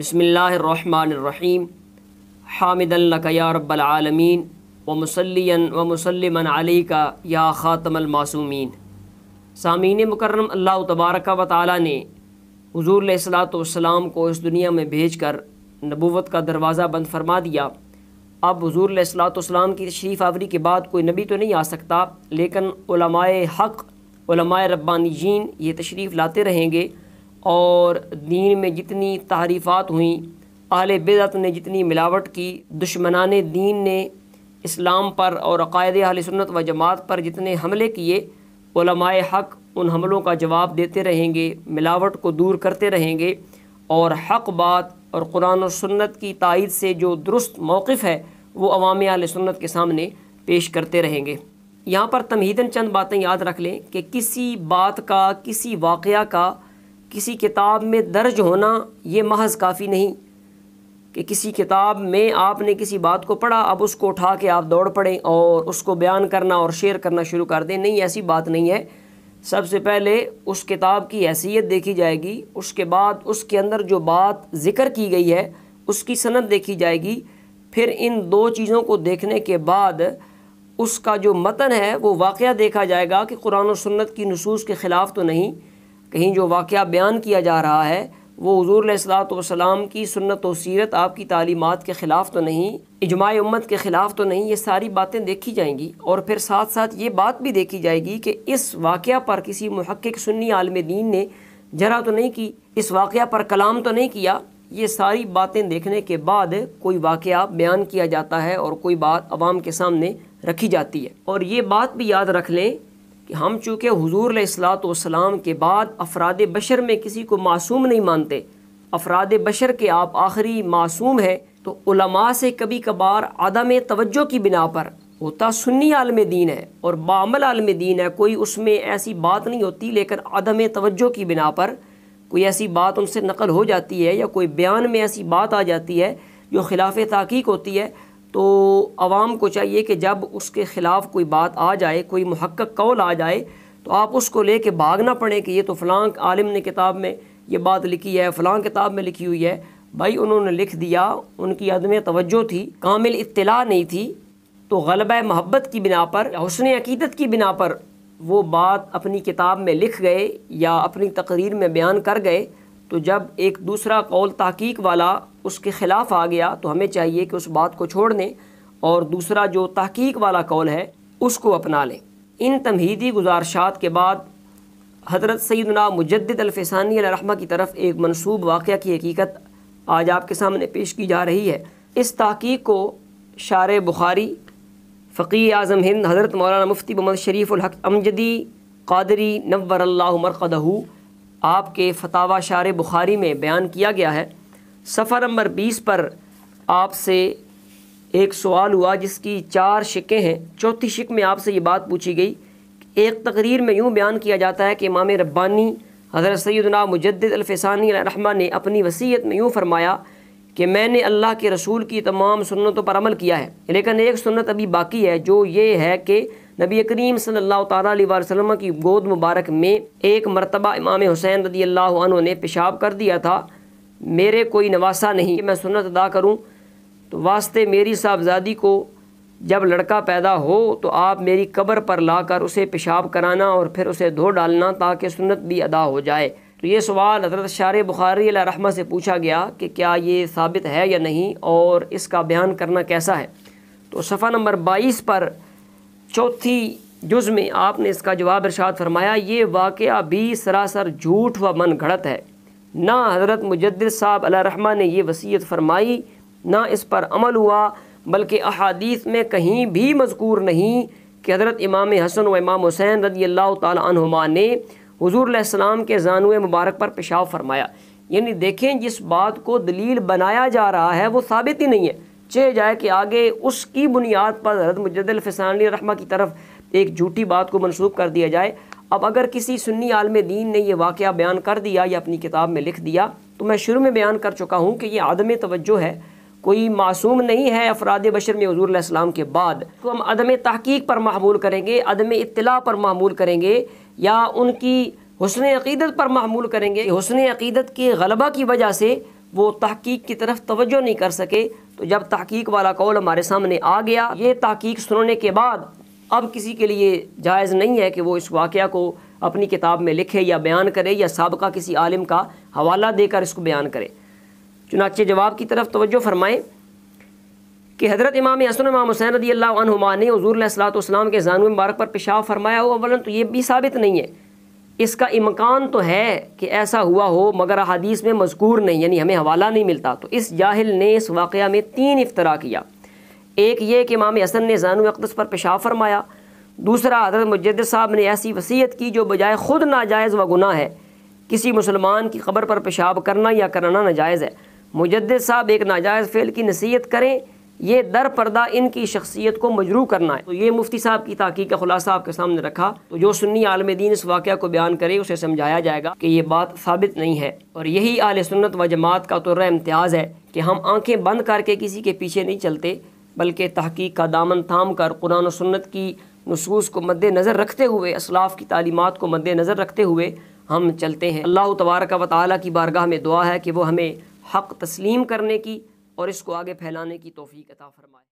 بسم اللہ الرحمن الرحیم حامدا لک یا رب العالمین ومصلیا ومسلما علیک یا خاتم المعصومین۔ سامعین مکرم، اللہ تبارک و تعالی نے حضور علیہ الصلوۃ والسلام کو اس دنیا میں بھیج کر نبوت کا دروازہ بند فرما دیا۔ اب حضور علیہ الصلوۃ والسلام کی تشریف آوری کے بعد کوئی نبی تو نہیں آ سکتا، لیکن علماء حق، علماء ربانیین یہ تشریف لاتے رہیں گے، اور دین میں جتنی تحریفات ہوئیں، اہل بدعت نے جتنی ملاوٹ کی، دشمنان دین نے اسلام پر اور عقائد اہل سنت و جماعت پر جتنے حملے کیے، علماء حق ان حملوں کا جواب دیتے رہیں گے، ملاوٹ کو دور کرتے رہیں گے، اور حق بات اور قرآن و سنت کی تائید سے جو درست موقف ہے وہ عوام اہل سنت کے سامنے پیش کرتے رہیں گے۔ یہاں پر تمہیداً چند باتیں یاد رکھ لیں کہ کسی بات کا، کسی واقعہ کا کسی کتاب میں درج ہونا یہ محض کافی نہیں کہ کسی کتاب میں آپ نے کسی بات کو پڑھا، اب اس کو اٹھا کے آپ دوڑ پڑیں اور اس کو بیان کرنا اور شیئر کرنا شروع کر دیں۔ نہیں، ایسی بات نہیں ہے۔ سب سے پہلے اس کتاب کی حیثیت دیکھی جائے گی، اس کے بعد اس کے اندر جو بات ذکر کی گئی ہے اس کی سند دیکھی جائے گی، پھر ان دو چیزوں کو دیکھنے کے بعد اس کا جو متن ہے وہ واقعہ دیکھا جائے گا کہ قرآن و سنت کی نصوص کے خلاف تو نہیں، کہیں جو واقعہ بیان کیا جا رہا ہے وہ حضور علیہ الصلوۃ والسلام کی سنت و سیرت، آپ کی تعلیمات کے خلاف تو نہیں، اجماع امت کے خلاف تو نہیں۔ یہ ساری باتیں دیکھی جائیں گی، اور پھر ساتھ ساتھ یہ بات بھی دیکھی جائے گی کہ اس واقعہ پر کسی محقق سنی عالم دین نے جرح تو نہیں کی، اس واقعہ پر کلام تو نہیں کیا۔ یہ ساری باتیں دیکھنے کے بعد کوئی واقعہ بیان کیا جاتا ہے اور کوئی بات عوام کے سامنے رکھی جاتی ہے۔ اور یہ بات بھی یاد رکھ لیں کہ ہم چونکہ حضور علیہ الصلوۃ والسلام کے بعد افراد بشر میں کسی کو معصوم نہیں مانتے، افراد بشر کے آپ آخری معصوم ہیں، تو علماء سے کبھی کبھار عدم توجہ کی بنا پر ہوتا سنی عالم دین ہے اور بعمل عالم دین ہے، کوئی اس میں ایسی بات نہیں ہوتی، لیکن عدم توجہ کی بنا پر کوئی ایسی بات ان سے نقل ہو جاتی ہے یا کوئی بیان میں ایسی بات آ جاتی ہے جو خلاف تحقیق ہوتی ہے، تو عوام کو چاہیے کہ جب اس کے خلاف کوئی بات آ جائے، کوئی محقق قول آ جائے، تو آپ اس کو لے کے بھاگ نہ پڑیں کہ یہ تو فلاں عالم نے کتاب میں یہ بات لکھی ہے، فلاں کتاب میں لکھی ہوئی ہے۔ بھائی انہوں نے لکھ دیا، ان کی عدم توجہ تھی، کامل اطلاع نہیں تھی، تو غلبہ محبت کی بنا پر، حسن عقیدت کی بنا پر وہ بات اپنی کتاب میں لکھ گئے یا اپنی تقریر میں بیان کر گئے، تو جب ایک دوسرا قول تحقیق والا اس کے خلاف آ گیا تو ہمیں چاہیے کہ اس بات کو چھوڑ دیں اور دوسرا جو تحقیق والا قول ہے اس کو اپنا لیں۔ ان تمہیدی گزارشات کے بعد حضرت سیدنا مجدد الفسانی علیہ رحمہ کی طرف ایک منسوب واقعہ کی حقیقت آج آپ کے سامنے پیش کی جا رہی ہے۔ اس تحقیق کو شارح بخاری، فقیہ اعظم ہند حضرت مولانا مفتی محمد شریف الحق امجدی قادری نور اللہ مرقدہ آپ کے فتاوی شارح بخاری میں بیان کیا گیا ہے۔ صفحہ نمبر 20 پر آپ سے ایک سوال ہوا جس کی 4 شقیں ہیں۔ چوتھی شق میں آپ سے یہ بات پوچھی گئی، ایک تقریر میں یوں بیان کیا جاتا ہے کہ امام ربانی حضرت سیدنا مجدد الفسانی علیہ رحمہ نے اپنی وصیت میں یوں فرمایا کہ میں نے اللہ کے رسول کی تمام سنتوں پر عمل کیا ہے، لیکن ایک سنت ابھی باقی ہے، جو یہ ہے کہ نبی کریم صلی اللہ تعالیٰ علیہ وسلم کی گود مبارک میں ایک مرتبہ امام حسین رضی اللہ عنہ نے پیشاب کر دیا تھا، میرے کوئی نواسا نہیں کہ میں سنت ادا کروں، تو واسطے میری صاحبزادی کو جب لڑکا پیدا ہو تو آپ میری قبر پر لا کر اسے پیشاب کرانا اور پھر اسے دھو ڈالنا تاکہ سنت بھی ادا ہو جائے۔ تو یہ سوال حضرت شارح بخاری علیہ رحمہ سے پوچھا گیا کہ کیا یہ ثابت ہے یا نہیں اور اس کا بیان کرنا کیسا ہے۔ تو صفحہ نمبر 22 پر چوتھی جز میں آپ نے اس کا جواب ارشاد فرمایا، یہ واقعہ بھی سراسر جھوٹ و من گھڑت ہے، نہ حضرت مجدد صاحب علیہ رحمہ نے یہ وصیت فرمائی، نہ اس پر عمل ہوا، بلکہ احادیث میں کہیں بھی مذکور نہیں کہ حضرت امام حسن و امام حسین رضی اللہ تعالی عنہما نے حضور علیہ السلام کے زانوئے مبارک پر پیشاب فرمایا۔ یعنی دیکھیں، جس بات کو دلیل بنایا جا رہا ہے وہ ثابت ہی نہیں ہے، چاہے جائے کہ آگے اس کی بنیاد پر حضرت مجدد الفسانی رحمہ کی طرف ایک جھوٹی بات کو منسوب کر دیا جائے۔ اب اگر کسی سنی عالم دین نے یہ واقعہ بیان کر دیا یا اپنی کتاب میں لکھ دیا، تو میں شروع میں بیان کر چکا ہوں کہ یہ عدم توجہ ہے، کوئی معصوم نہیں ہے افراد بشر میں حضور علیہ السلام کے بعد، تو ہم عدم تحقیق پر محمول کریں گے، عدم اطلاع پر محمول کریں گے، یا ان کی حسن عقیدت پر محمول کریں گے۔ حسن عقیدت کے غلبہ کی وجہ سے وہ تحقیق کی طرف توجہ نہیں کر سکے، تو جب تحقیق والا قول ہمارے سامنے آ گیا، یہ تحقیق سننے کے بعد اب کسی کے لیے جائز نہیں ہے کہ وہ اس واقعہ کو اپنی کتاب میں لکھے یا بیان کرے یا سابقہ کسی عالم کا حوالہ دے کر اس کو بیان کرے۔ چنانچہ جواب کی طرف توجہ فرمائیں کہ حضرت امام حسن امام حسین رضی اللہ عنہما نے حضور علیہ الصلوۃ والسلام کے زانو مبارک پر پیشاب فرمایا ہو، اولاً تو یہ بھی ثابت نہیں ہے، اس کا امکان تو ہے کہ ایسا ہوا ہو مگر احادیث میں مذکور نہیں، یعنی ہمیں حوالہ نہیں ملتا۔ تو اس جاہل نے اس واقعہ میں 3 افترا کیا، ایک یہ کہ امام حسن نے زانو اقدس پر پیشاب فرمایا، دوسرا حضرت مجدد صاحب نے ایسی وصیت کی جو بجائے خود ناجائز و گناہ ہے، کسی مسلمان کی قبر پر پیشاب کرنا یا کرانا ناجائز ہے، مجدد صاحب ایک ناجائز فعل کی نصیحت کریں، یہ در پردہ ان کی شخصیت کو مجروح کرنا ہے۔ تو یہ مفتی صاحب کی تحقیق کا خلاصہ آپ کے سامنے رکھا، تو جو سنی عالم دین اس واقعہ کو بیان کرے اسے سمجھایا جائے گا کہ یہ بات ثابت نہیں ہے، اور یہی اہل سنت و جماعت کا طرح امتیاز ہے کہ ہم آنکھیں بند کر کے کسی کے پیچھے نہیں چلتے، بلکہ تحقیق کا دامن تھام کر قرآن و سنت کی نصوص کو مد نظر رکھتے ہوئے، اسلاف کی تعلیمات کو مد نظر رکھتے ہوئے ہم چلتے ہیں۔ اللہ تبارک و تعالیٰ کی بارگاہ میں دعا ہے کہ وہ ہمیں حق تسلیم کرنے کی اور اس کو آگے پھیلانے کی توفیق عطا فرمائے۔